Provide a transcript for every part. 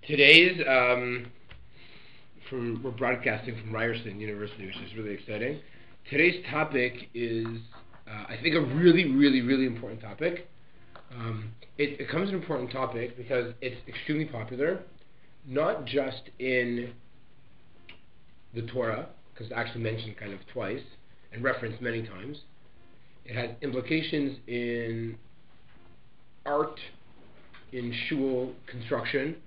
Today's we're broadcasting from Ryerson University, which is really exciting. Today's topic is, I think, a really, really, really important topic. It becomes an important topic because it's extremely popular, not just in the Torah, because it's actually mentioned kind of twice and referenced many times. It has implications in art, in shul construction.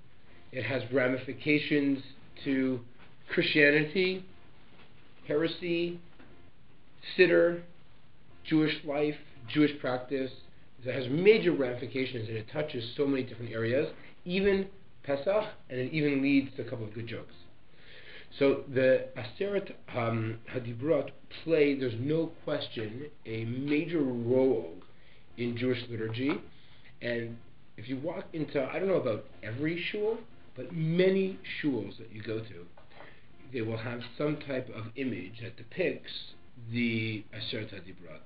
It has ramifications to Christianity, heresy, siddur, Jewish life, Jewish practice. It has major ramifications and it touches so many different areas, even Pesach, and it even leads to a couple of good jokes. So the Aseret Hadibrot play, there's no question, a major role in Jewish liturgy. And if you walk into, I don't know about every shul, but many shuls that you go to, they will have some type of image that depicts the Aseret Hadibrot.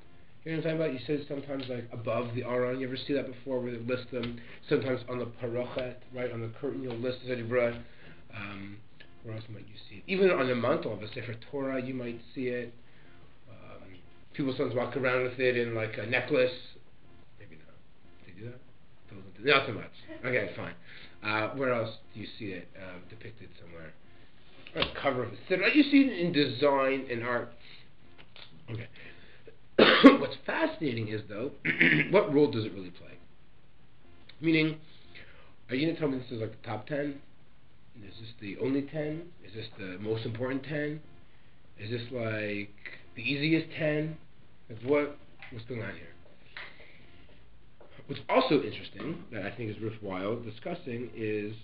You know what I'm talking about? You said sometimes like above the Aron. You ever see that before where they list them? Sometimes on the parochet, right, on the curtain, you'll list the Hadibrot. Where else might you see it? Even on the mantle of a Sefer Torah, you might see it. People sometimes walk around with it in like a necklace. Maybe not. They do that? Not so much. Okay, fine. Where else do you see it depicted somewhere? On the cover of a siddur. You see it in design and art. Okay. What's fascinating is, though, what role does it really play? Meaning, are you going to tell me this is like the top 10? Is this the only 10? Is this the most important 10? Is this like the easiest 10? Like what's going on here? What's also interesting, that I think is worthwhile discussing, is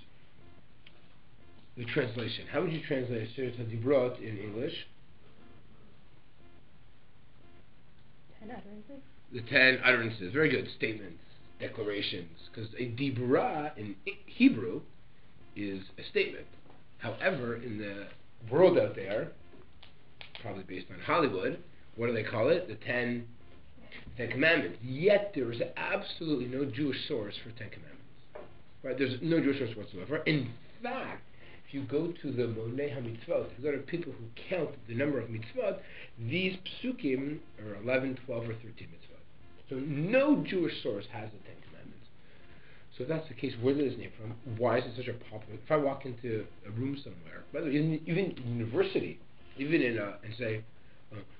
the translation. How would you translate Aseret Hadibrot in English? 10 utterances. The 10 utterances. Very good. Statements, declarations. Because a dibra in Hebrew is a statement. However, in the world out there, probably based on Hollywood, what do they call it? The 10 Commandments. Yet there is absolutely no Jewish source for 10 Commandments. Right? There's no Jewish source whatsoever. In fact, if you go to the Monei HaMitzvot, if you go to people who count the number of mitzvot, these psukim are 11, 12, or 13 mitzvot. So no Jewish source has the 10 Commandments. So if that's the case, where does this name from? Why is it such a popular? If I walk into a room somewhere, by the way, even university, even in and say,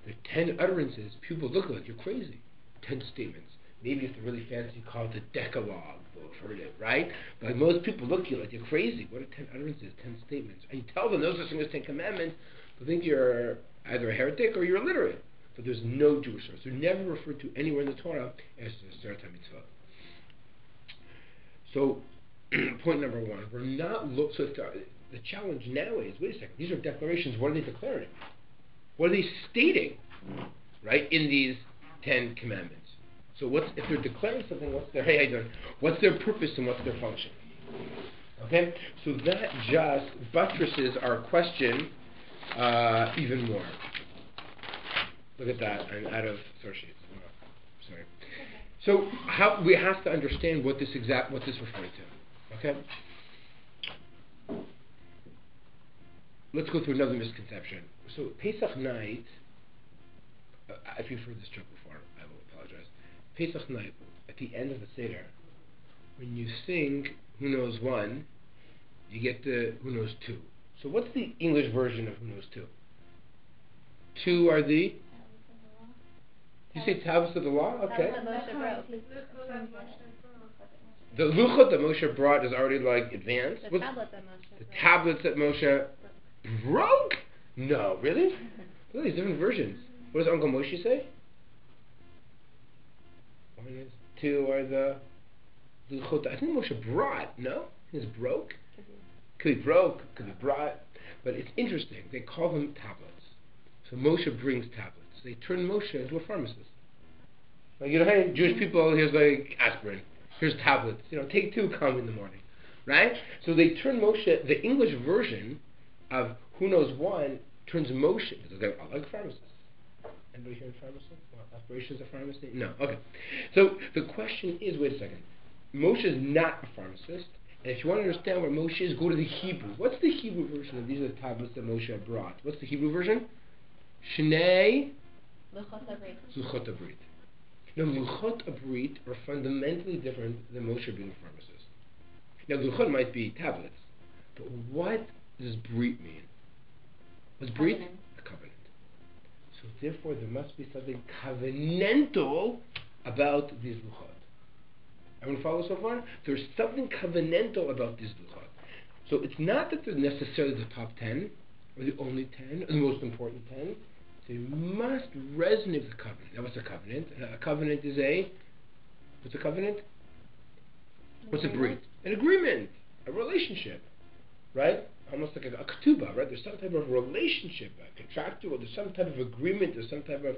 the 10 utterances, people look like you're crazy. 10 statements. Maybe if they're really fancy, call it the Decalogue. They'll have heard it, right? But most people look at you like you're crazy. What are 10 utterances, 10 statements? And you tell them those are some of the 10 Commandments, they'll think you're either a heretic or you're illiterate. But there's no Jewish source. They're never referred to anywhere in the Torah as the Aseret HaMitzvot. So, point number one, we're not so the challenge now is, wait a second, these are declarations. What are they declaring? What are they stating, right, in these 10 Commandments? So if they're declaring something, what's their purpose and what's their function? Okay? So that just buttresses our question even more. Look at that. I'm out of source sheets. Oh, sorry. So we have to understand what this refers to. Okay? Let's go through another misconception. So Pesach night, if you've heard this joke before, I will apologize. Pesach night, at the end of the Seder, when you sing Who Knows One, you get the Who Knows Two. So what's the English version of Who Knows Two? Two are the? You say tablets of the law? Okay. The Luchot that Moshe brought is already like advanced. The tablets that Moshe broke. The tablets that Moshe broke? No, really? Look at these different versions. What does Uncle Moshe say? Two are the Luchot. I think Moshe brought. No? It's broke? Could be broke, could be brought. But it's interesting. They call them tablets. So Moshe brings tablets. They turn Moshe into a pharmacist. Like, hey, Jewish people, here's like aspirin. Here's tablets. Take 2, calm in the morning. Right? So they turn Moshe, the English version of Who Knows One, turns Moshe. I like pharmacists. Anybody here in pharmacy? Aspirations of pharmacy? No. Okay. So the question is, wait a second. Moshe is not a pharmacist, And if you want to understand what Moshe is, go to the Hebrew. What's the Hebrew version of these are the tablets that Moshe brought? What's the Hebrew version? Shnei Luchot Abrit. Now, Luchot Abrit are fundamentally different than Moshe Rabbeinu promises. Now, Luchot might be tablets, but what does Brit mean? What's Brit? A covenant. So, therefore, there must be something covenantal about these Luchot. Everyone follow so far? There's something covenantal about these Luchot. So, it's not that they're necessarily the top 10, or the only 10, or the most important 10. They must resonate with the covenant. Now, what's a covenant? A covenant is what's a covenant? What's a brit? An agreement, a relationship, right? Almost like a ketubah, right? There's some type of relationship, a contractual, there's some type of agreement, there's some type of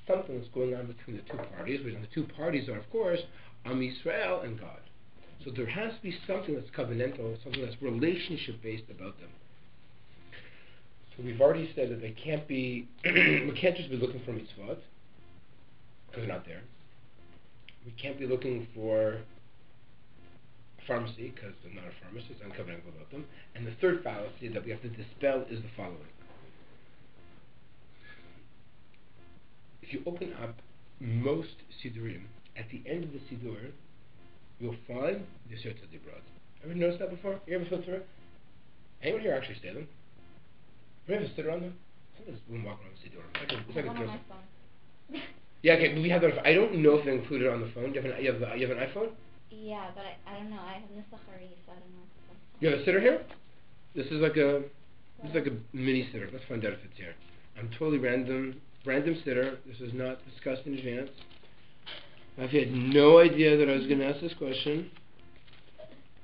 something that's going on between the two parties, and the two parties are, of course, Am Yisrael and God. So there has to be something that's covenantal, something that's relationship-based about them. So we've already said that they can't be, we can't just be looking for mitzvot, because they're not there. We can't be looking for a pharmacy, because they're not a pharmacy, it's uncovenantal about them. And the third fallacy that we have to dispel is the following. If you open up most Sidurim, at the end of the Sidur, you'll find the Yisrael Dibrot. Ever noticed that before? You ever flipped through it? Anyone here actually stay them? Do we have a sitter on them? Sometimes we walk around the Sidur. It's like one on my phone. Yeah, okay, but we have that. I don't know if they include it on the phone. You have an iPhone? Yeah, but I don't know. I have Nisachari, so I don't know. You have a sitter here? This is like a mini sitter. Let's find out if it's here. I'm totally random sitter. This is not discussed in advance. I've had no idea that I was going to ask this question.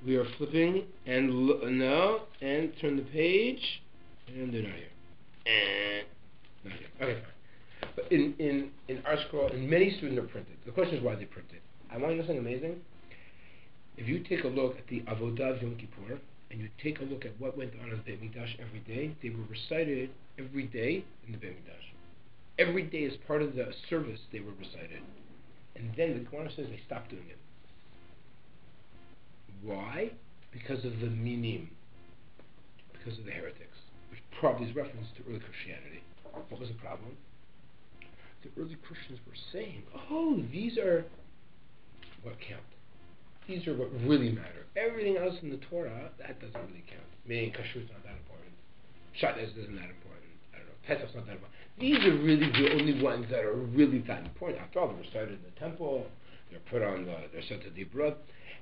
We are flipping and turn the page, and they're not here. Not here. Okay, fine. But in our scroll, and many students are printed. The question is why they printed. I want you to know something amazing. If you take a look at the Avodah of Yom Kippur, and you take a look at what went on in the Beit Mikdash every day, they were recited every day in the Beit Mikdash. Every day as part of the service, they were recited. And then the Gemara says they stopped doing it. Why? Because of the minim. Because of the heretics. Which probably is reference to early Christianity. What was the problem? The early Christians were saying, these are what count. These are what really matter. Everything else in the Torah, that doesn't really count. Meaning kashrut's not that important. Shabbos isn't that important. I don't know. Pesach's not that important. These are really the only ones that are really that important. After all, they're recited in the temple. They're put on they're set to Dibrot.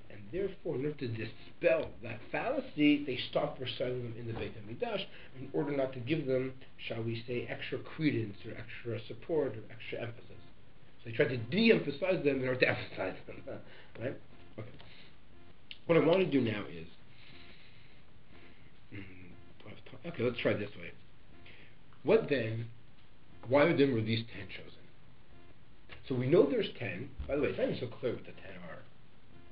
And therefore, in order to dispel that fallacy, they stopped reciting them in the Beit HaMikdash in order not to give them, shall we say, extra credence or extra support or extra emphasis. So they tried to de-emphasize them in order to emphasize them. Right? Okay. What I want to do now is, okay, let's try this way. Why then were these 10 chosen? So we know there's 10. By the way, it's not even so clear what the 10 are.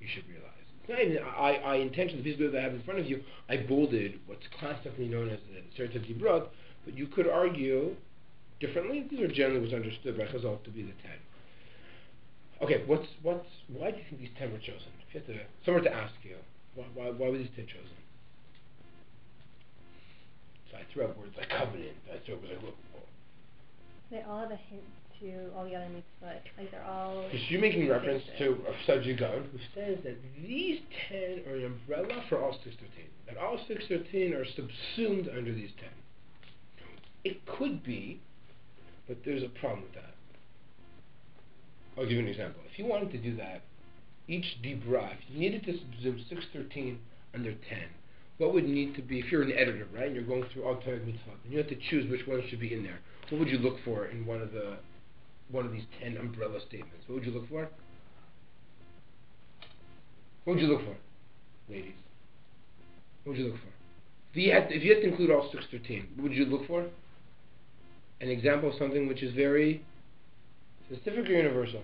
You should realize. It's not even, I intentionally, the piece that I have in front of you, I bolded what's classically known as the Sefer Dibrot, but you could argue differently. These are generally what's understood by Chazal to be the 10. Okay, why do you think these 10 were chosen? If you had to, somewhere to ask you, why were these 10 chosen? So I threw out words like covenant. I threw out words like, they all have a hint to all the other mitzvot. Like they're all. Because you're making reference to Sajigan, who says that these 10 are an umbrella for all 613. That all 613 are subsumed under these 10. It could be, but there's a problem with that. I'll give you an example. If you wanted to do that, each Dibra, if you needed to subsume 613 under 10, what would need to be, if you're an editor, right, and you're going through all 10 mitzvot, and you have to choose which one should be in there, what would you look for in one of these 10 umbrella statements? What would you look for? What would you look for, ladies? What would you look for? If you had to include all 613, what would you look for? An example of something which is very specific or universal?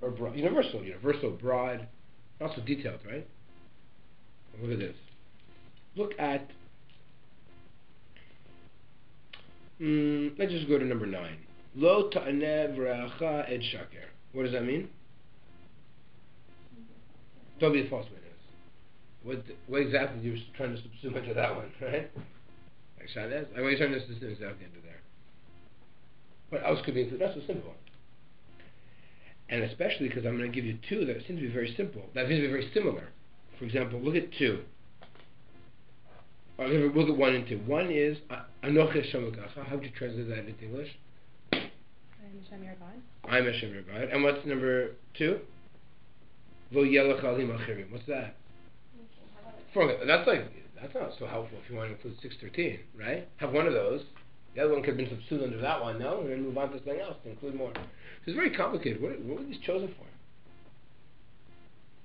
Or broad? Universal, broad, also detailed, right? Look at this. Look at, let's just go to number 9. Lo ta'aneh v'ra'acha ed shaker. What does that mean? Don't be a false witness. What exactly you were trying to subsume into that one, right? Like Shades? What are you trying to subsume exactly into there? What else could be included? Not so simple. And especially because I'm going to give you two that seem to be very simple. That seems to be very similar. For example, look at two. Or look at 1 and 2. One is Anochi Hashem Elokecha. How would you translate that into English? I'm Hashem your God. I'm Hashem your God. And what's number 2? Vo Yelech Alim Achirim. What's that? That's not so helpful if you want to include 613, right? Have one of those. The other one could have been subsumed under that one, no? And then move on to something else to include more. It's very complicated. What were these chosen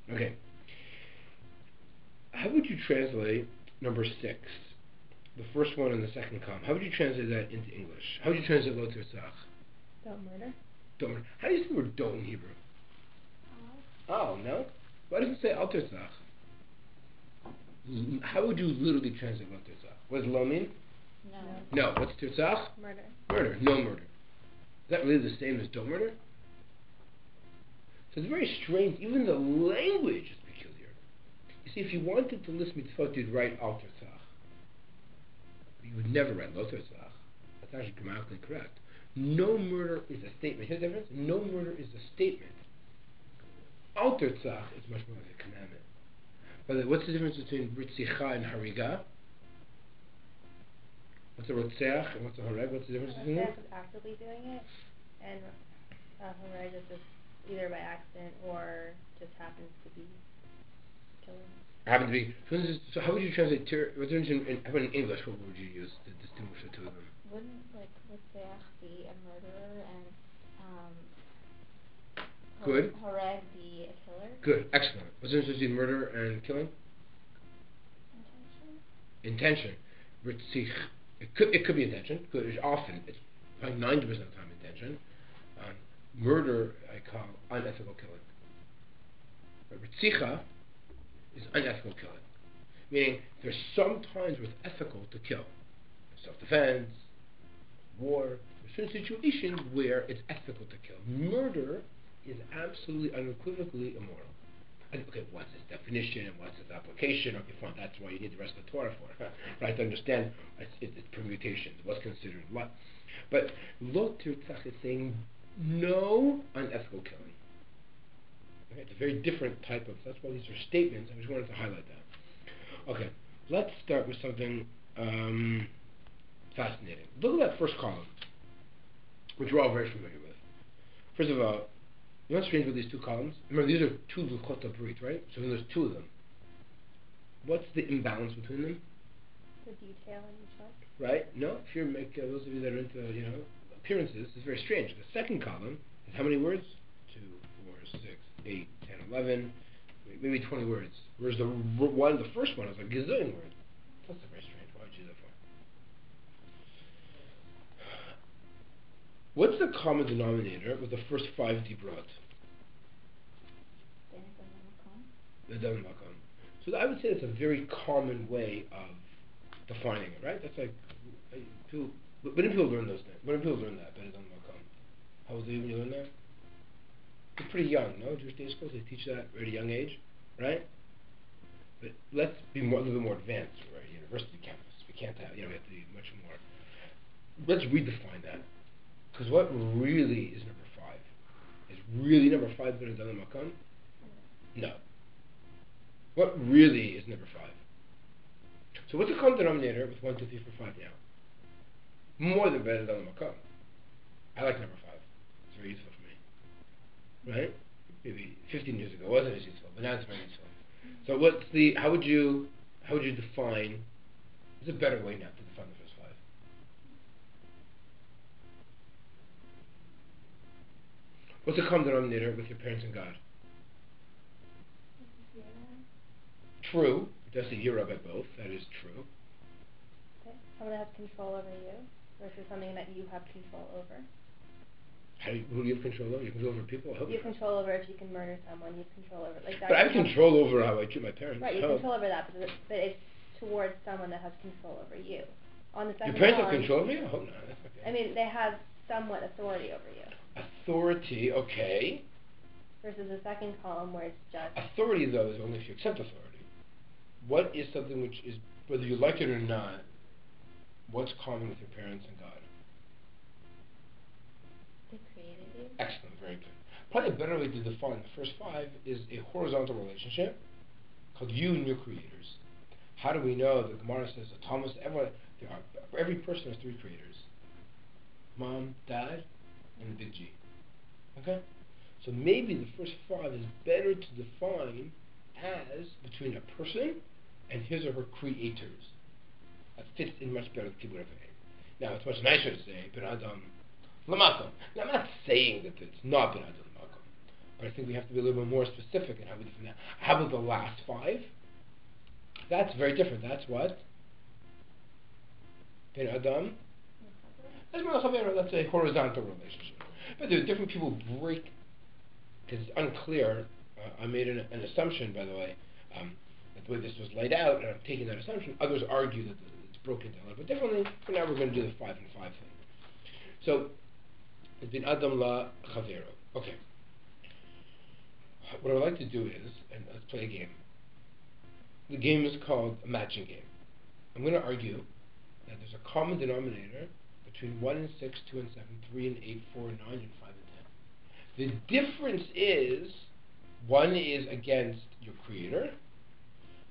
for? Okay. How would you translate number 6? The first one and the second column. How would you translate that into English? How would you translate Lo Tirtzach? Don't murder. Don't murder. How do you say the word don't in Hebrew? Oh, no? Why does it say Al Tirtzach? How would you literally translate Lo Tirtzach? What does Lo mean? No. What's Tirtzach? Murder. Murder. No murder. Is that really the same as don't murder? So it's very strange. Even the language is peculiar. You see, if you wanted to list mitzvot, you'd write Al Tirtzach. You would never write Lo Tirtzach. That's actually grammatically correct. No murder is a statement. Here's the difference. No murder is a statement. Al Tirtzach is much more like a commandment. By the way, what's the difference between Ritzicha and Hariga? What's a Rotzeach and what's a Hareg? What's the difference between them? Rotzeach is actively doing it, and Hareg is just either by accident or just happens to be killing. Happen to be. So how would you translate? What's the difference in English? What would you use to distinguish the two of them? Wouldn't Rotzeach be a murderer and Good. Hareg be a killer? Good. Excellent. What's the difference between murder and killing? Intention. Ritzich. It could be intention. Good. It's often. It's like 90% of the time intention. Murder I call unethical killing. But Ritzicha is unethical killing. Meaning there's some times where it's ethical to kill. Self-defense, war. There's certain situations where it's ethical to kill. Murder is absolutely unequivocally immoral. Okay, what's its definition and what's its application? Okay, fine, that's why you need the rest of the Torah for it. Right, to understand its permutations, what's considered what. But Lo Tirtzach is saying no unethical killing. Okay, it's a very different type of, that's why these are statements. I just wanted to highlight that. Okay, let's start with something fascinating. Look at that first column, which we're all very familiar with. First of all, you know what's strange with these two columns? Remember, these are two Luchot Brit, right? So there's two of them. What's the imbalance between them? The detail in each one. Right? No? If you're those of you that are into, appearances, it's very strange. The second column is how many words? 2, 4, 6, 8, 10, 11, maybe 20 words. Whereas the first one is like gazillion words. That's very strange. Why would you do that for? What's the common denominator with the first 5 dibrot? The Dam Makam. So I would say that's a very common way of defining it, right? That's like, when do people learn those things? When do people learn that? How old are you when you learn that? It's pretty young, no? Jewish day schools, they teach that at a young age, right? But let's be a little bit more advanced. We're at a university campus. We can't have, we have to be much more. Let's redefine that. Because what really is number 5? Is really number 5 better than the Makam? No. What really is number 5? So what's the common denominator with 1, 2, 3, 4, 5 now? More than better than the Makam. I like number 5. It's very useful for me. Right? Maybe 15 years ago it wasn't as useful, but now it's very useful. So how would you define, there's a better way now to define the first 5. What's the common denominator with your parents and God? True. It does say Yira by both. That is true. Okay. Someone that has control over you versus something that you have control over. Who do you have control over? You have control over people? You have control over if you can murder someone. You have control over that. But I have control over how I treat my parents. Right, you have control over that, but it's towards someone that has control over you. On the second your parents column, have control over me? I hope not. That's okay. I mean, they have somewhat authority over you. Authority, okay. Versus the second column where it's just... Authority, though, is only if you accept authority. what is something which is, whether you like it or not, what's common with your parents and God? They created you. Excellent, very good. Probably a better way to define the first five is a horizontal relationship called you and your creators. How do we know? The Gemara says that for every person has three creators: mom, dad, and the big G. Okay? So maybe the first five is better to define as between a person and his or her creators. That fits in much better than people ever say. Now, it's much nicer to say Ben Adam Lamakom. Now, I'm not saying that it's not Ben Adam Lamakom, but I think we have to be a little bit more specific in how we define that. How about the last five? That's very different. That's what? Ben Adam. That's a horizontal relationship. But there are different people break, because it's unclear. I made an assumption, by the way, that the way this was laid out, and I'm taking that assumption. Others argue that it's broken down a little bit differently. For now, we're going to do the 5 and 5 thing. So, it's been Adam la Chavero. Okay. What I'd like to do is, and let's play a game. The game is called a matching game. I'm going to argue that there's a common denominator between 1 and 6, 2 and 7, 3 and 8, 4 and 9, and 5 and 10. The difference is, one is against your creator,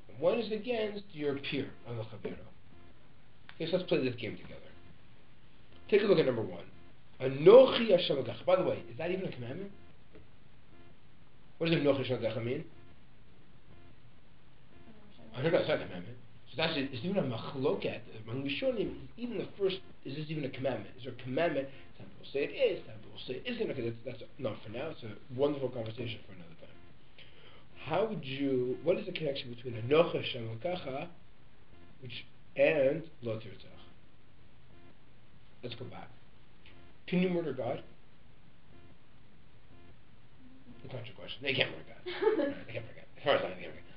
and one is against your peer, Allah Chavero. Okay, so let's play this game together. Take a look at number 1. Anochi Hashem Elokecha. By the way, is that even a commandment? What does Anochi Hashem Elokecha mean? I heard that's not a commandment. So that's it. It's even a machloket among Rishonim. Even the first, is this even a commandment? Is there a commandment? Some people say it is. Some people say it isn't. Okay, that's not for now. It's a wonderful conversation for another time. How would you? What is the connection between Anochi Hashem Elokecha, and Lo Tirtzach? Let's go back. Can you murder God? That's not your question. They can't murder God. Right, they can't murder God. As far as I know, they can't murder God.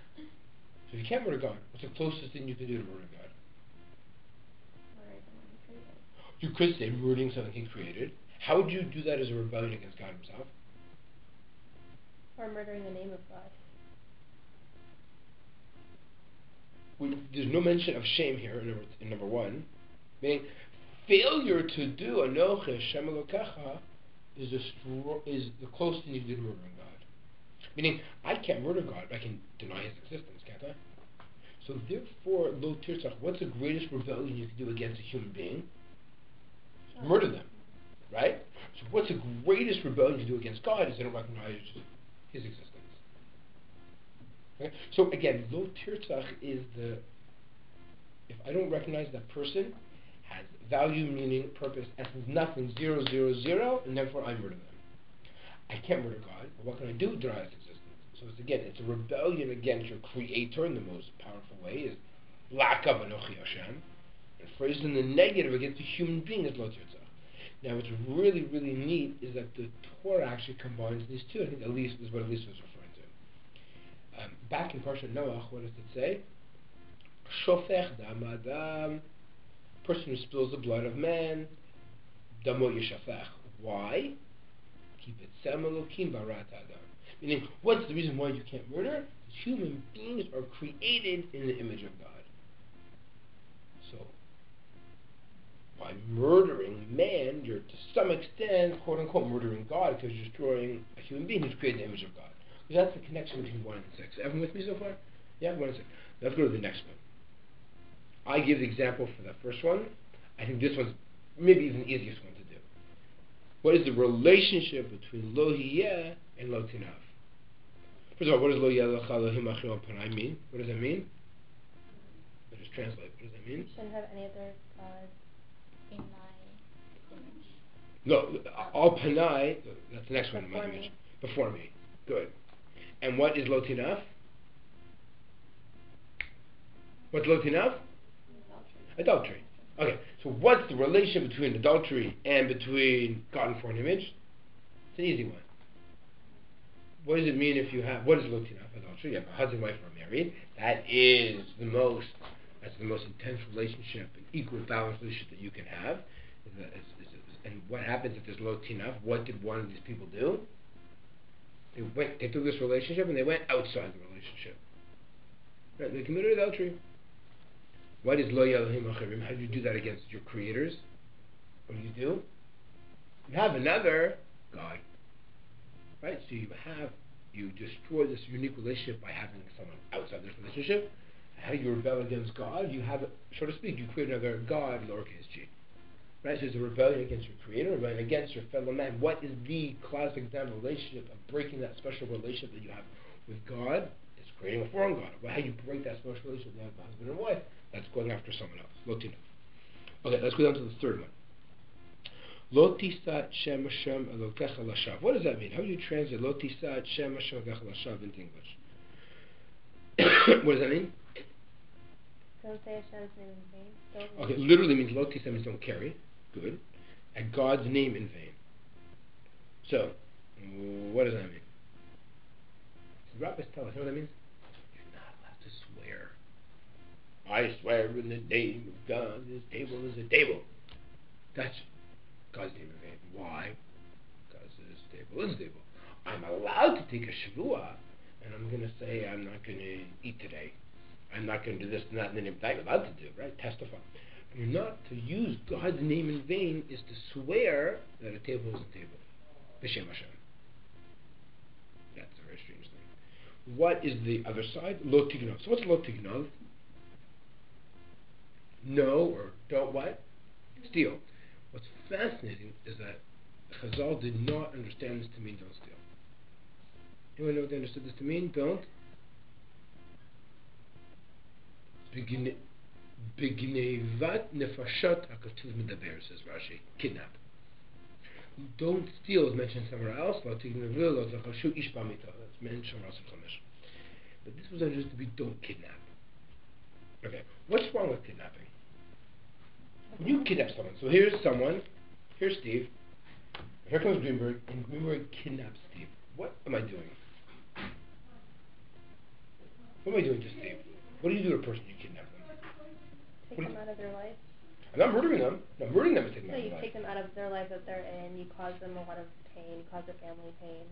So if you can't murder God, what's the closest thing you can do to murder God? You could say murdering something He created. How would you do that as a rebellion against God Himself? Or murdering the name of God. There's no mention of shame here in number 1. Meaning, failure to do Anochi Hashem Elokecha is the closest thing you can do to murdering God. Meaning, I can't murder God, but I can deny His existence, can't I? So therefore, Lo Tirtzach, what's the greatest rebellion you can do against a human being? Murder them, right? So what's the greatest rebellion you can do against God is they don't recognize His existence. Okay? So again, Lo Tirtzach is if I don't recognize that person has value, meaning, purpose, essence, nothing, 0, 0, 0, and therefore I murder them. I can't murder God, but what can I do? Deny His existence. So it's a rebellion against your creator in the most powerful way is lack of Anochi Hashem, and phrased in the negative against the human being is Lo Tirtzach. Now what's really, really neat is that the Torah actually combines these two. I think Elise is what Elise was referring to. Back in Parshat Noach, what does it say? Shofech dam adam, person who spills the blood of man, damo yishafech. Why? Keep it Elokim barat adam. Meaning, what's the reason why you can't murder? Because human beings are created in the image of God. So, by murdering man, you're to some extent, quote unquote, murdering God because you're destroying a human being who's created in the image of God. So that's the connection between 1 and 6. Everyone with me so far? Yeah, 1 and 6. Let's go to the next one. I give the example for the first one. I think this one's maybe even the easiest one to do. What is the relationship between Lo Hiyeh and Lo Tinav? First of all, what does Lo Yeh Elohim Achim Panai mean? What does that mean? Let's just translate. What does that mean? You shouldn't have any other gods in my image. No, all Panai, that's the next one in my Before image. me. Before me. Good. And what is Lo Tinav? What's Lo Tinav? Adultery. Okay, so what's the relation between adultery and between God and foreign image? It's an easy one. What does it mean if you have, what is Lo Tinav, adultery? You have a husband and wife who are married. That's the most intense relationship, an equal balanced relationship that you can have. And what happens if there's Lo Tinav? What did one of these people do? They took this relationship and they went outside the relationship. Right? They committed adultery. What is lo Elohim acharim? How do you do that against your creators? What do? You have another God. Right? So you destroy this unique relationship by having someone outside this relationship. How do you rebel against God? You have, so to speak, you create another God, lowercase g. Right? So it's a rebellion against your creator, a rebellion against your fellow man. What is the classic example relationship of breaking that special relationship that you have with God? It's creating a foreign God. Well, how you break that special relationship you have with husband and wife? That's going after someone else. Lotino. Okay, let's go down to the third one. Lo tisat shem Hashem Elokecha lashav. What does that mean? How do you translate Lo tisat shem Hashem Elokecha lashav into English? What does that mean? Don't say Hashem's name in vain. Okay, literally means Lo tisat means don't carry. Good. And God's name in vain. So, what does that mean? The rabbis tell us, you know what that means? You're not allowed to swear. I swear in the name of God, this table is a table. That's God's name in vain. Why? Because this table is a table. I'm allowed to take a shavua, and I'm going to say I'm not going to eat today. I'm not going to do this and that in the name of God. You're allowed to do, right? Testify. But you're not to use God's name in vain is to swear that a table is a table. B'Shem Hashem. That's a very strange thing. What is the other side? Lo tignov. So what's lo tignov? No or don't what? Steal. What's fascinating is that Chazal did not understand this to mean don't steal. Anyone know what they understood this to mean? Don't? B'gneivat nefashot hakatuv medaber, says Rashi. Kidnap. Don't steal is mentioned somewhere else. Lo tignevu lo zachashu ish b'amito. That's mentioned in Rashi 5. But this was understood to be don't kidnap. Okay, what's wrong with kidnapping? When you kidnap someone, so here's someone, here's Steve, here comes Greenberg, and Greenberg kidnaps Steve. What am I doing? What am I doing to Steve? What do you do to a person you kidnap them? Take them out of their life. I'm not murdering them. No, murdering them is taking them out of You their life. take them out of their life that they're in, you cause them a lot of pain, you cause their family pain.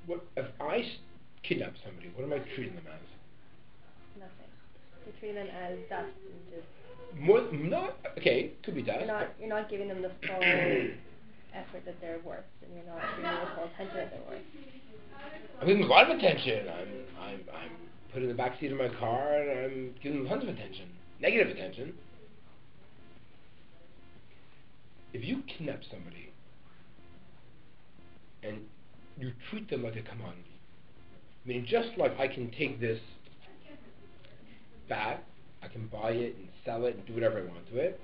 What if I kidnap somebody, what am I treating them as? Nothing. You treat them as dust and just... Okay, could be dust. You're not giving them the full effort that they're worth, and you're not giving them the full attention that they're worth. I'm giving them a lot of attention. I'm putting in the back seat of my car, and I'm giving them tons of attention. Negative attention. If you kidnap somebody and you treat them like a commodity, I mean, just like I can take this bat, I can buy it and sell it and do whatever I want to it,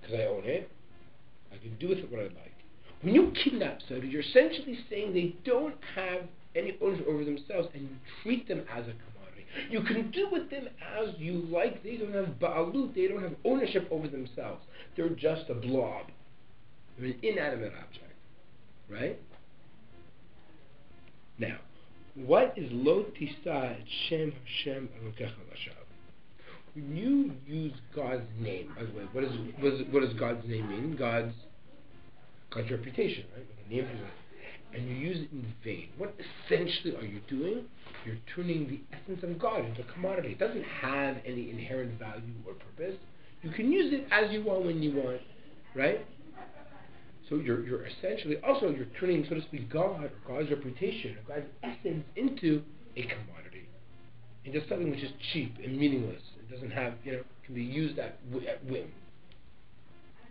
because I own it, I can do with it what I like. When you kidnap somebody, you're essentially saying they don't have any ownership over themselves, and you treat them as a commodity. You can do with them as you like. They don't have ba'alut, they don't have ownership over themselves. They're just a blob. They're an inanimate object. Right? Now, what is lo tisa et shem Hashem Elokecha lashav? When you use God's name, by the way, what does God's name mean? God's reputation, right? The name is, and you use it in vain. What essentially are you doing? You're turning the essence of God into a commodity. It doesn't have any inherent value or purpose. You can use it as you want when you want, right? So you're essentially also you're turning, so to speak, God or God's reputation or God's essence into a commodity, into something which is cheap and meaningless. It doesn't have, can be used at whim.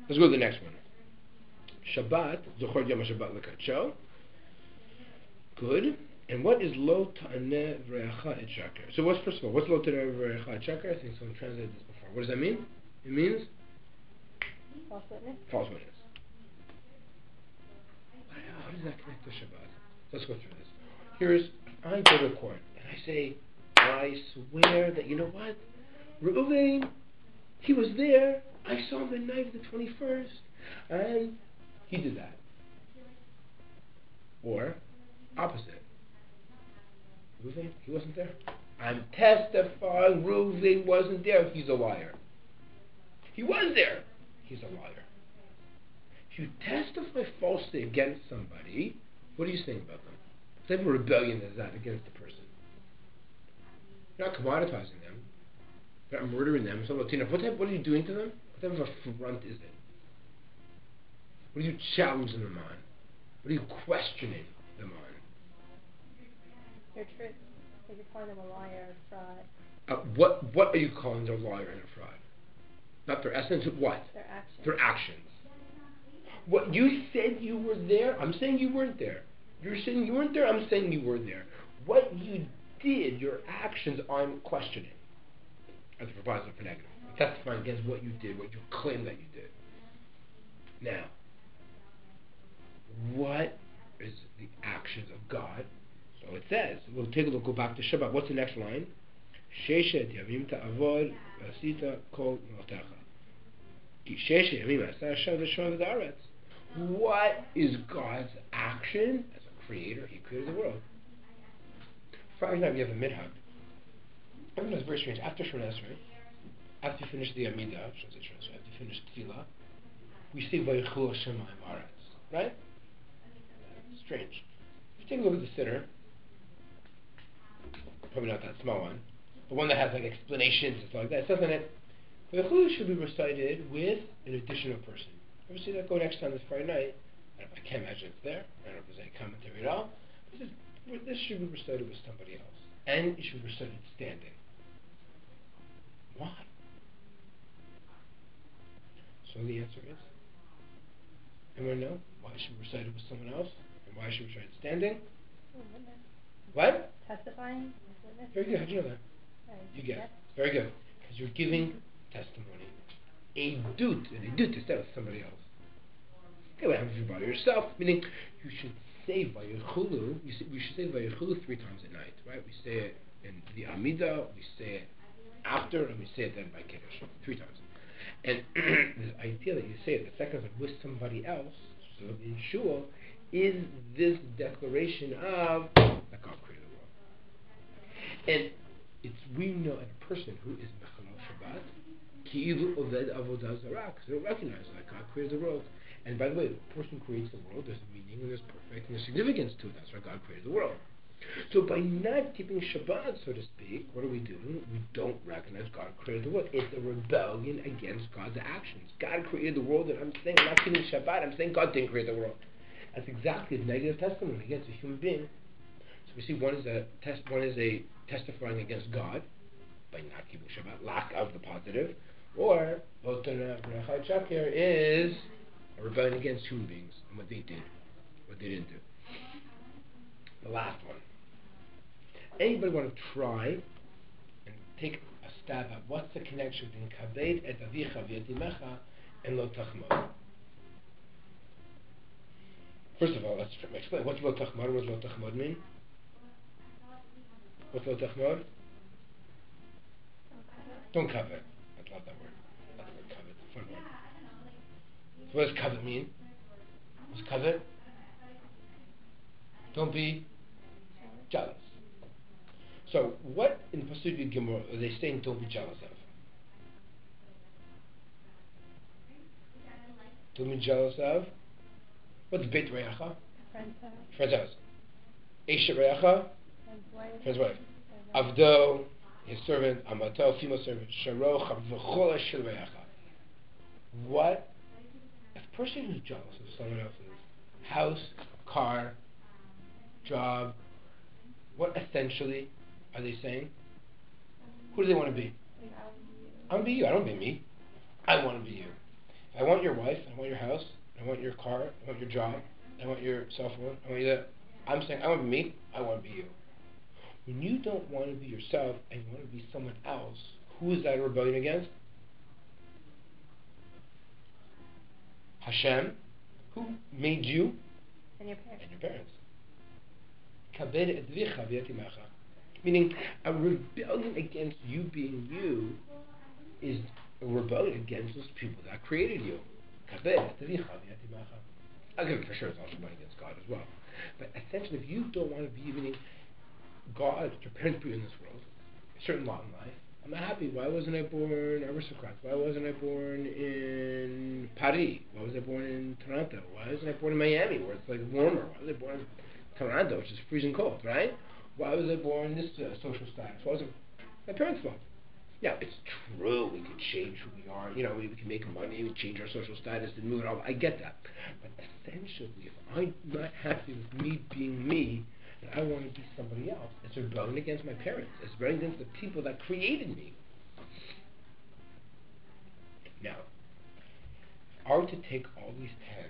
Let's go to the next one. Shabbat, Zochor Yom HaShabbat L'Kadsho. Good. And what is Lo Ta'aneh V'Re'acha Et Shaker? So first of all, what's Lo Ta'aneh V'Re'acha Et Shaker? I think someone translated this before. What does that mean? It means? False witness. False witness. How does that connect to Shabbat? Let's go through this. I go to court, and I say, I swear that, you know what? Reuven, he was there. I saw him the night of the 21st, and he did that. Or, opposite. Reuven, he wasn't there. I'm testifying Reuven wasn't there. He's a liar. He was there. He's a liar. If you testify falsely against somebody, what are you saying about them? What type of rebellion is that against the person? You're not commoditizing them. You're not murdering them. So, what are you doing to them? What type of affront is it? What are you challenging them on? What are you questioning them on? Your truth. Like you're calling them a liar, a fraud. What are you calling their liar and a fraud? Not their essence, what? Their actions. Their actions. What you said you were there, I'm saying you weren't there. You're saying you weren't there, I'm saying you were there. What you did, your actions, I'm questioning. As a proposal for negative. I'm testifying against what you did, what you claim that you did. Now, what is the actions of God? So it says, we'll take a look, go back to Shabbat. What's the next line? Sheshet yavim ta'avod v'asita kol notecha. Ki sheshet yavim asa Hashem v'shon v'daretz. What is God's action as a creator? He created the world. Friday night we have a midhag. Everyone is very strange. After Shemona Esrei, after you finish the Amidah, after you finish Tefillah, we say Vayichul Hashem Ha'aretz. Right? Strange. If you take a look at the Siddur, probably not that small one, the one that has like explanations and stuff like that, it says in it, Vayichul should be recited with an additional person. Ever see that? Go next time this Friday night. I can't imagine it's there. I don't know if there's any commentary at all. This should be recited with somebody else. And it should be recited standing. Why? So the answer is, anyone know why it should be recited with someone else? And why it should be recited standing? What? Testifying? Witness? Very good. How'd you know that? You guess. Very good. Because you're giving testimony. A dut is said with somebody else. Okay, what happens if you're by yourself? Meaning, you should say Vayichulu. We should say Vayichulu 3 times a night, right? We say it in the Amidah, we say it after, and we say it then by Kiddush 3 times. And the idea that you say it the second time with somebody else, so in Shul, is this declaration of that God created the world. And we know a person who is Mechalal Shabbat, Ki'ilu Oved Avodah Zarah, because they don't recognize that God created the world. And by the way, the person who creates the world, there's a meaning and there's perfect and there's significance to it. That's why God created the world. So by not keeping Shabbat, so to speak, what are we doing? We don't recognize God created the world. It's a rebellion against God's actions. God created the world, and I'm saying I'm not keeping Shabbat. I'm saying God didn't create the world. That's exactly a negative testimony against a human being. So we see one is a testifying against God by not keeping Shabbat, lack of the positive, or is a rebellion against human beings and what they did, what they didn't do. The last one. Anybody want to try and take a stab at what's the connection between Kaved et Avicha v'Yetimecha and Lo Tachmod? First of all, let's explain. What's Lo Tachmod? What does Lo Tachmod mean? What's Lo Tachmod? Don't covet. I love that word. I love the word covet. It's a fun word. So what does covet mean? What's covet? Don't be jealous. So what in Pasuk Gimel are they saying don't be jealous of? Don't be jealous of? What's Beit Reacha? Friend's house. Eshet Reacha? Friend's wife. Avdo, his servant. Amato, female servant. Sharo, Chavvachol Shel Reacha. What? A person who's jealous of someone else's house, car, job, what essentially are they saying? Who do they want to be? I want to be you. I don't want to be me. I want to be you. If I want your wife, I want your house, I want your car, I want your job, I want your cell phone, I want you that. I'm saying I want to be me, I want to be you. When you don't want to be yourself and you want to be someone else, who is that a rebellion against? Hashem, who made you? And your parents. And your parents. Kaved et Avicha v'Yetimecha. Meaning, a rebellion against you being you is a rebellion against those people that created you. Kaved et Avicha v'Yetimecha. Again, for sure, it's also rebellion against God as well. But essentially, if you don't want to be, meaning God, your parents put you in this world, a certain lot in life. I'm not happy. Why wasn't I born aristocrat? Why wasn't I born in Paris? Why was I born in Toronto? Why wasn't I born in Miami, where it's like warmer? Why was I born in Toronto, which is freezing cold, right? Why was I born in this social status? Why was I... My parents' fault. Now, it's true, we could change who we are, we can make money, we change our social status and move it all, I get that. But essentially, if I'm not happy with me being me, and I want to be somebody else, it's rebelling against my parents, it's rebelling against the people that created me. Now, if I were to take all these 10,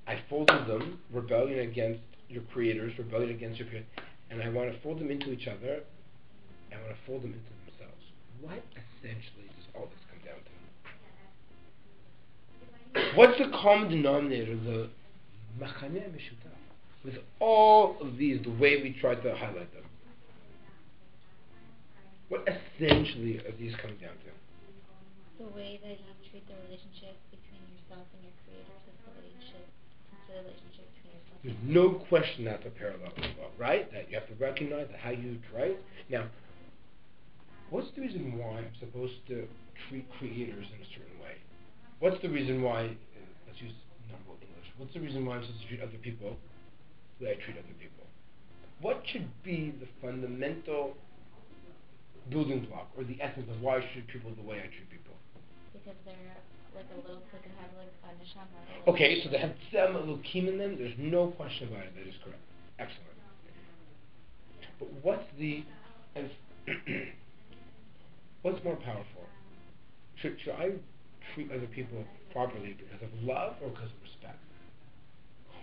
I folded them, rebellion against your creators, rebellion against your parents, and I want to fold them into each other, I want to fold them into themselves. What essentially does all this come down to? What's the common denominator, the machaneh mishutaf, with all of these, the way we try to highlight them? What essentially are these coming down to? The way that you treat the relationship between yourself and your creators is the relationship between yourself. There's no question that's a parallel as well, right? That you have to recognize that how you right? Now, what's the reason why I'm supposed to treat creators in a certain way? What's the reason why, let's use normal English, what's the reason why I'm supposed to treat other people the way I treat other people? What should be the fundamental building block or the essence of why I treat people the way I treat people? Because they're like a little, like they have like a neshama. Okay, so they have some elokim in them, there's no question about it, that is correct. Excellent. But what's the... what's more powerful? Should I treat other people properly because of love or because of respect?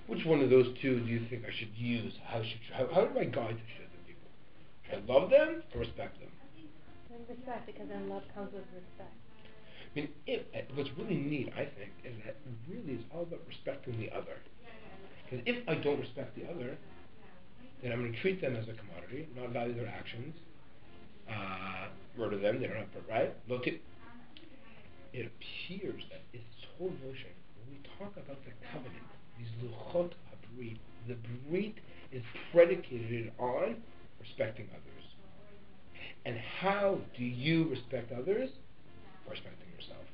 Which one of those two do you think I should use? How do I guide to treat other people? Should I love them or respect them? And respect, because then love comes with respect. I mean, what's really neat, I think, is that really it's all about respecting the other. Because if I don't respect the other, then I'm going to treat them as a commodity, not value their actions, murder them, they don't have to, right? Look, it appears that it's this whole notion, when we talk about the covenant, these luchot habrit, the brit is predicated on respecting others. And how do you respect others? By respecting yourself.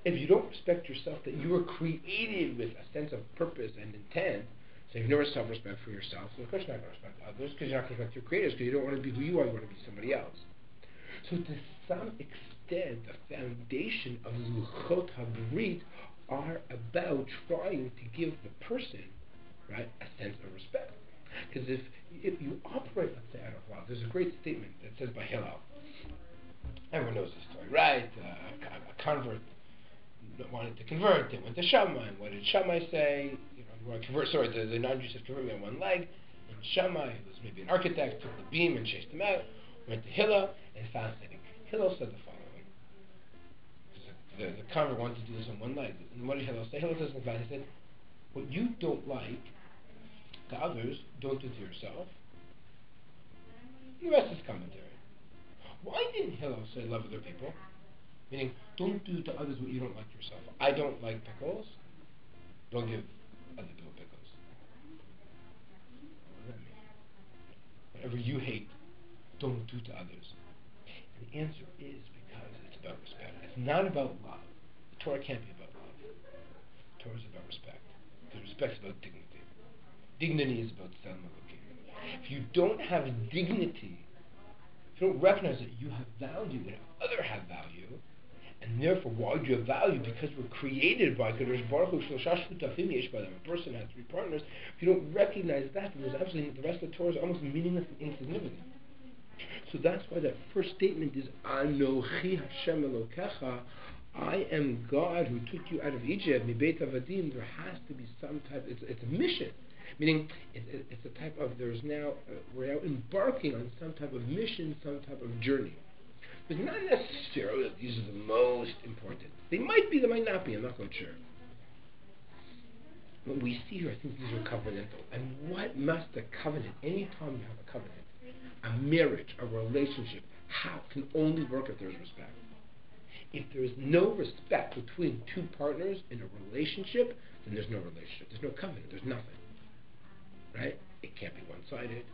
If you don't respect yourself, that you were created with a sense of purpose and intent, so you've never self-respect for yourself, so of course you're not going to respect others, because you're not going to respect your creators, because you don't want to be who you are, you want to be somebody else. So to some extent, the foundation of Luchot HaBrit are about trying to give the person, right, a sense of respect. Because if you operate, let's say, out of love, there's a great statement that says by Hillel. Everyone knows this story, right? A convert wanted to convert. They went to Shammai. And what did Shammai say? You want to convert. Sorry, the non-Jews said convert me on one leg. And Shammai, who was maybe an architect, took the beam and chased him out. Went to Hillel, and fascinating. Hillel said the following: the convert wanted to do this on one leg. And what did Hillel say? Hillel says in fact, he said, "What you don't like to others, don't do to yourself." And the rest is commentary. Why didn't Hillel say love other people? Meaning, don't do to others what you don't like yourself. I don't like pickles. Don't give other people pickles. What does that mean? Whatever you hate, don't do to others. And the answer is because it's about respect. It's not about love. The Torah can't be about love. The Torah is about respect. Because respect is about dignity. Dignity is about selma. If you don't have dignity, if you don't recognize that you have value and others have value, and therefore, why do you have value? Because we're created by Kadosh Baruch Hu Shlosha Shutafim Yesh B'Adam. A person has three partners. If you don't recognize that, then there's absolutely the rest of the Torah is almost meaningless and insignificant. So that's why that first statement is Anochi Hashem Elokecha. I am God who took you out of Egypt. Mi Beit Avadim. There has to be some type. It's a mission. Meaning, it's a type of, we're now embarking on some type of mission, some type of journey. It's not necessarily that these are the most important. They might be, they might not be, I'm not quite sure. What we see here, I think these are covenantal. And what must a covenant, any time you have a covenant, a marriage, a relationship, how can only work if there's respect. If there is no respect between two partners in a relationship, then there's no relationship. There's no covenant, there's nothing. Right? It can't be one-sided.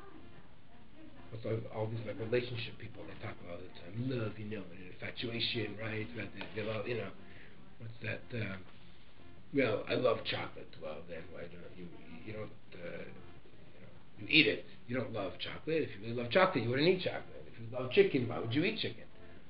What's all these like relationship people they talk about all the time? Love, and infatuation, right? They love, what's that? Well, I love chocolate. Well, then why don't you don't? You eat it. You don't love chocolate. If you really love chocolate, you wouldn't eat chocolate. If If you love chicken, why would you eat chicken?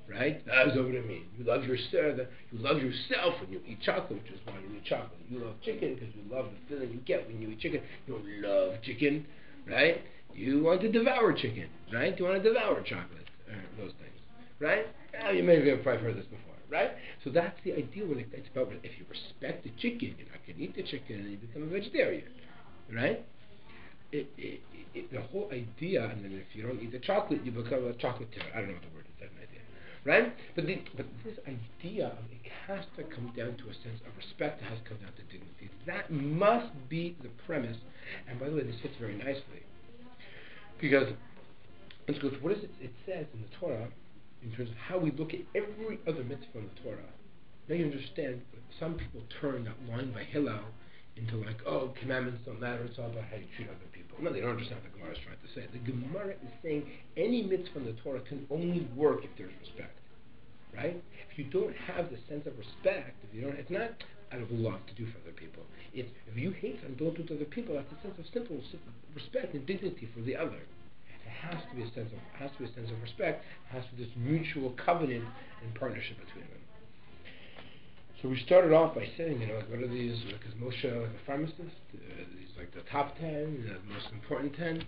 Right? That's what I mean. You love yourself when you eat chocolate, which is why you eat chocolate. You love chicken because you love the feeling you get when you eat chicken. You don't love chicken, right? You want to devour chicken, right? You want to devour chocolate, those things, right? You may have probably heard this before, right? So that's the idea when it's about if you respect the chicken, you're not going to eat the chicken and you become a vegetarian, right? The whole idea, and then if you don't eat the chocolate, you become a chocolatier. I don't know what the word is, that's an idea, right? But this idea of it has to come down to a sense of respect, it has to come down to dignity. That must be the premise. And by the way, this fits very nicely. Because, let's go to what is it says in the Torah, in terms of how we look at every other mitzvah in the Torah. Now you understand, some people turn that line by Hillel into like, oh, commandments don't matter, it's all about how you treat other people. No, they don't understand what the Gemara is trying to say. The Gemara is saying any mitzvah in the Torah can only work if there's respect, right? If you don't have the sense of respect, it's not out of love to do for other people. If you hate and don't do to other people, that's a sense of simple respect and dignity for the other. It has to be a sense of respect. It has to be this mutual covenant and partnership between them. So we started off by saying, what are these? Because Moshe, like a pharmacist, these like the top 10, the most important 10,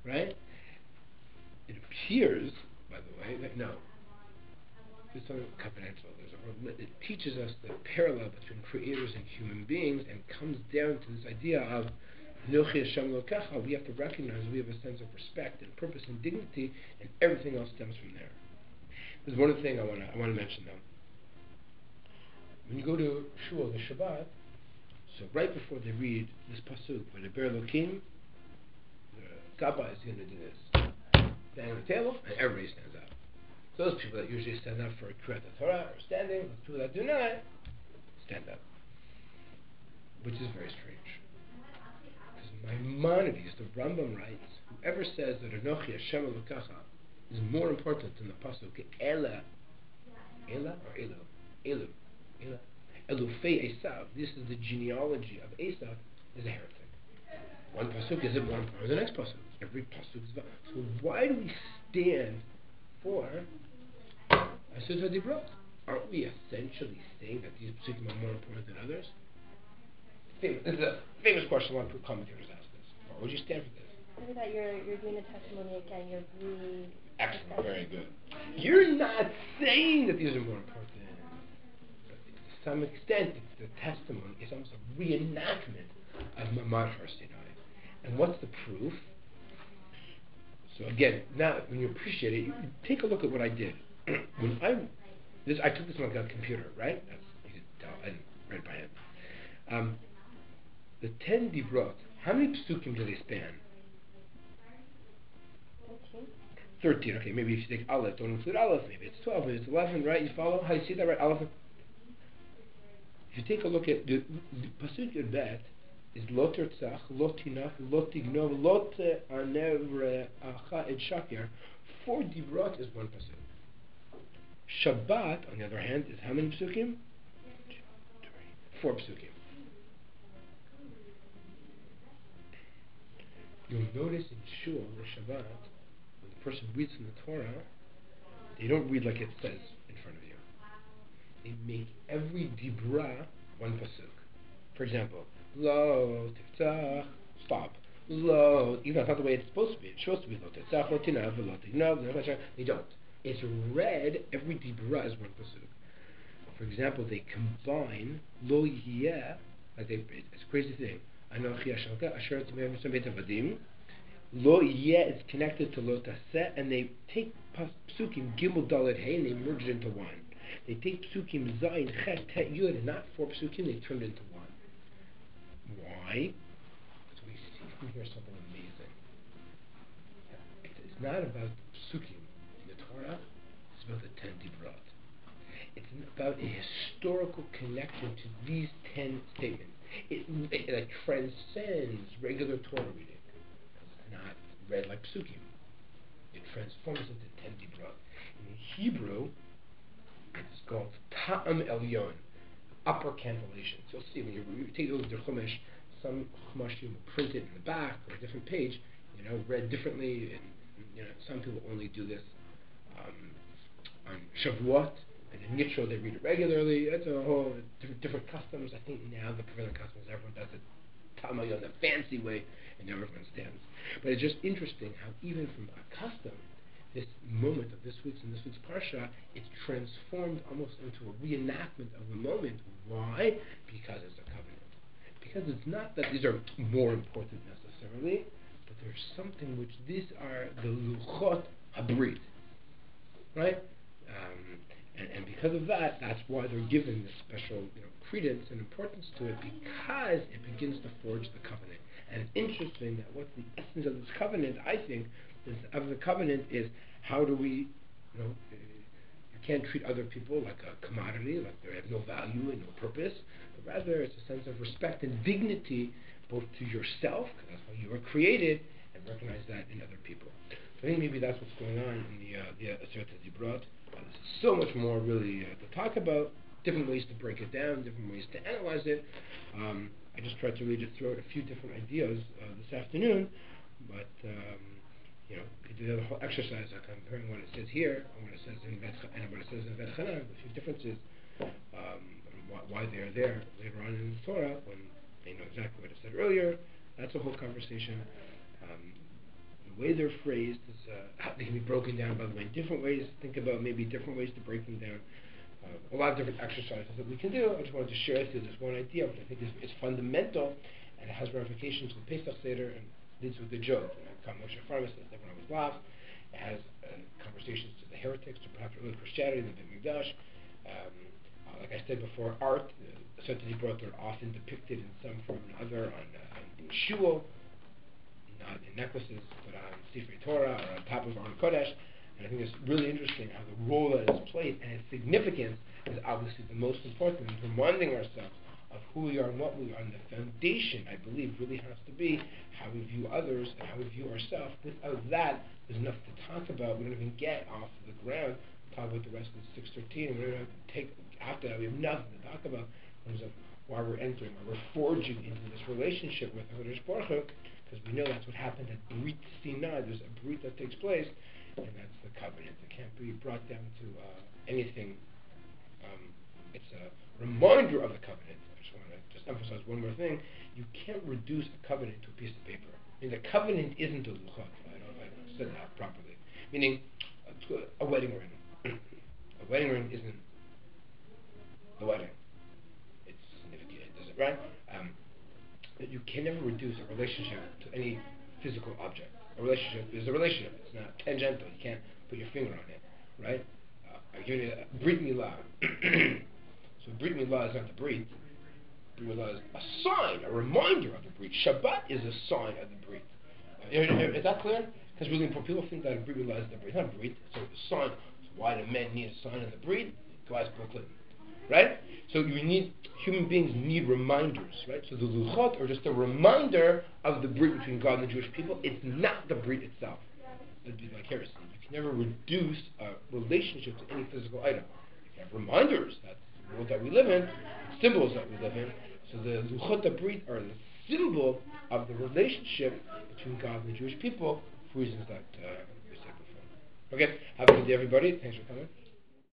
right? It appears, by the way, that no. It's not covenantal. It teaches us the parallel between creators and human beings, and comes down to this idea of Nochi Hashem Elokecha. We have to recognize we have a sense of respect and purpose and dignity, and everything else stems from there. There's one other thing I want to mention though. When you go to Shul, the Shabbat, so right before they read this pasuk, where the Ber Elokim, the Gabbai is going to do this, bang on the table, and everybody stands up. So those people that usually stand up for Kriyat Torah are standing. Those people that do not stand up, which is very strange. Because Maimonides, the Rambam writes, whoever says that Anochi Hashem Elokecha is more important than the pasuk Ela or Elu. Elufei Esav, this is the genealogy of Esav, is a heretic. One pasuk isn't more important than the next pasuk. Every pasuk is valid. So why do we stand for Asur Dibrot? Aren't we essentially saying that these pasukim are more important than others? This is a famous question. A lot of commentators ask this. Why would you stand for this? Maybe that you're doing the testimony again. You're really excellent, very good. You're not saying that these are more important. To some extent, it's the testimony. It's almost a reenactment of Mamad Har Sinai. And what's the proof? So again, now when you appreciate it, you take a look at what I did. I took this on a computer, right? You can tell I didn't write it by hand. The 10 Dibrot, how many psukim do they span? 13. Okay, maybe if you take Aleph, don't include Aleph, maybe it's 12, maybe it's 11, right? You follow how you see that, right? Aleph. If you take a look at the pasuk Yud Bet, is lo tertzach, lo tinach, lo tignov, lo te'anev re'acha et shakir. 4 dibrot is one pasuk. Shabbat, on the other hand, is how many pasukim? 4 pasukim. You'll notice in Shul, the Shabbat, when the person reads from the Torah, they don't read like it says in front of you. They make every dibra one pasuk. For example, lo tiftzach, stop. Lo, even though it's not the way it's supposed to be. It's supposed to be lo tiftzach, lo tinav, lo tignav. They don't. It's read, every dibra is one pasuk. For example, they combine lo yeh, like it's a crazy thing. Anochi Hashem asher timev misam beit avadim. Lo yeh is connected to lo taseh, and they take pasukim gimel dalet hey and they merge it into one. They take psukim zayin chet tet yud, and not 4 psukim, they turn it into one. Why? Because we see from here something amazing. It's not about psukim in the Torah, it's about the 10 dibrot. It's about a historical connection to these 10 statements. It like transcends regular Torah reading. It's not read like psukim. It transforms into 10 dibrot. In Hebrew, it's called Ta'am Elyon, upper cantillations. You'll see when you take a look at the Chumash, some Chumashim will print it in the back or a different page, read differently in some people only do this on Shavuot, and in Yitro they read it regularly. It's a whole different customs. I think now the prevailing custom is everyone does it Talmud in the fancy way, and everyone stands. But it's just interesting how even from a custom, this moment of this week's Parsha, it's transformed almost into a reenactment of the moment. Why? Because it's a covenant. Because it's not that these are more important necessarily, but there's something which these are the luchot habrit, right? And because of that, that's why they're given this special credence and importance to it, because it begins to forge the covenant. And it's interesting that what's the essence of this covenant, I think, of the covenant is how do we, you can't treat other people like a commodity, like they have no value and no purpose, but rather it's a sense of respect and dignity both to yourself, because that's why you were created, and recognize that in other people. So I think maybe that's what's going on in the Aseret HaDibrot. There's so much more really to talk about, different ways to break it down, different ways to analyze it. I just tried to really just throw out a few different ideas this afternoon, but we did the whole exercise of comparing what it says here and what it says in what it says in Vet Chanan, a few differences, and why they are there later on in the Torah when they know exactly what it said earlier. That's a whole conversation. The way they're phrased is how they can be broken down, by the way, in different ways. Think about maybe different ways to break them down. A lot of different exercises that we can do. I just wanted to share with you this one idea, which I think is fundamental, and it has ramifications to the Pesach Seder and leads with the joke. Moshe Farmer says everyone always laughs. It has conversations to the heretics, to perhaps early Christianity, the Beit Mikdash. Like I said before, art, Aseret HaDibrot are often depicted in some form or another in shul, not in necklaces, but on Sifrei Torah or on top of Aron Kodesh. And I think it's really interesting how the role that is played and its significance is obviously the most important, in reminding ourselves of who we are and what we are. And the foundation, I believe, really has to be how we view others and how we view ourselves. Without that, there's enough to talk about. We don't even get off the ground, talk about the rest of the 613, and we don't have to take, after that, we have nothing to talk about in terms of why we're entering, why we're forging into this relationship with HaKadosh Baruch Hu, because we know that's what happened at Brit Sinai. There's a Brit that takes place, and that's the covenant. It can't be brought down to anything. It's a reminder of the covenant. I just want to emphasize one more thing. You can't reduce a covenant to a piece of paper. I mean, the covenant isn't a luchot. I said that properly. Meaning, a wedding ring. A wedding ring isn't the wedding. It's significant, does it, right? You can never reduce a relationship to any physical object. A relationship is a relationship. It's not tangential. You can't put your finger on it, right? I give you a Brit Milah. So Brit Milah is not the Brit. Brit Milah is a sign, a reminder of the Brit. Shabbat is a sign of the Brit. Is that clear? Because really important people think that a Brit Milah is the Brit. It's not a Brit. So the sign. So why do men need a sign of the Brit? Go ask Brooklyn. Right? So human beings need reminders, right? So the luchot are just a reminder of the brit between God and the Jewish people. It's not the brit itself. It'd be like heresy. You can never reduce a relationship to any physical item. You have reminders. That's the world that we live in, symbols that we live in. So the luchot brit are the symbol of the relationship between God and the Jewish people for reasons that we said before. Okay, have a good day, everybody. Thanks for coming.